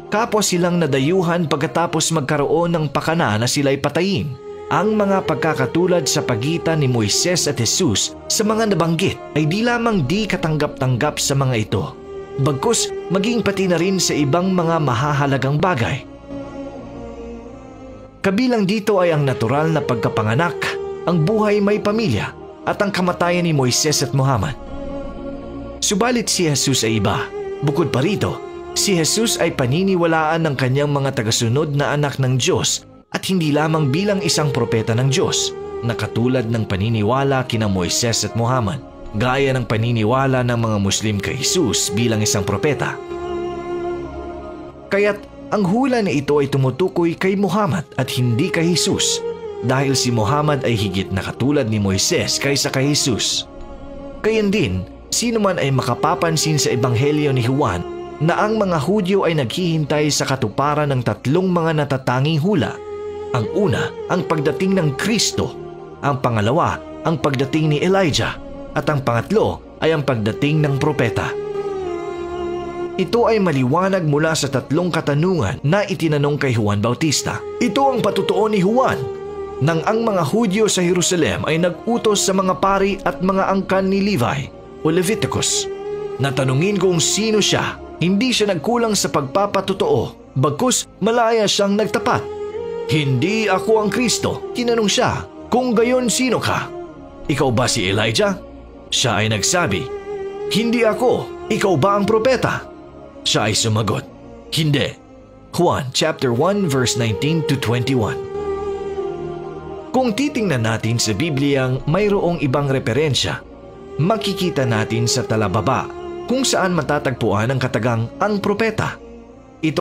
Kapwa silang nadayuhan pagkatapos magkaroon ng pakana na sila'y patayin. Ang mga pagkakatulad sa pagitan ni Moises at Jesus sa mga nabanggit ay di lamang di katanggap-tanggap sa mga ito, bagkus maging pati na rin sa ibang mga mahahalagang bagay. Kabilang dito ay ang natural na pagkapanganak, ang buhay may pamilya, at ang kamatayan ni Moises at Muhammad. Subalit si Jesus ay iba. Bukod pa rito, si Jesus ay paniniwalaan ng kanyang mga tagasunod na anak ng Diyos at hindi lamang bilang isang propeta ng Diyos na katulad ng paniniwala kina Moises at Muhammad, gaya ng paniniwala ng mga Muslim kay Jesus bilang isang propeta. Kaya't ang hula na ito ay tumutukoy kay Muhammad at hindi kay Jesus dahil si Muhammad ay higit na katulad ni Moises kaysa kay Jesus. Gayon din, sino man ay makapapansin sa Ebanghelyo ni Juan na ang mga Hudyo ay naghihintay sa katuparan ng tatlong mga natatanging hula. Ang una, ang pagdating ng Kristo. Ang pangalawa, ang pagdating ni Elijah. At ang pangatlo ay ang pagdating ng propeta. Ito ay maliwanag mula sa tatlong katanungan na itinanong kay Juan Bautista. Ito ang patutuo ni Juan nang ang mga Hudyo sa Jerusalem ay nag-utos sa mga pari at mga angkan ni Levi o Leviticus na tanungin kung sino siya. Hindi siya nagkulang sa pagpapatotoo, bagkus malaya siyang nagtapat. Hindi ako ang Kristo, tinanong siya. Kung gayon, sino ka? Ikaw ba si Elijah? Siya ay nagsabi, hindi ako. Ikaw ba ang propeta? Siya ay sumagot, hindi. Juan chapter 1 verse 19 to 21. Kung titingnan natin sa Bibliyang mayroong ibang referensya, makikita natin sa talababa kung saan matatagpuan ang katagang ang propeta.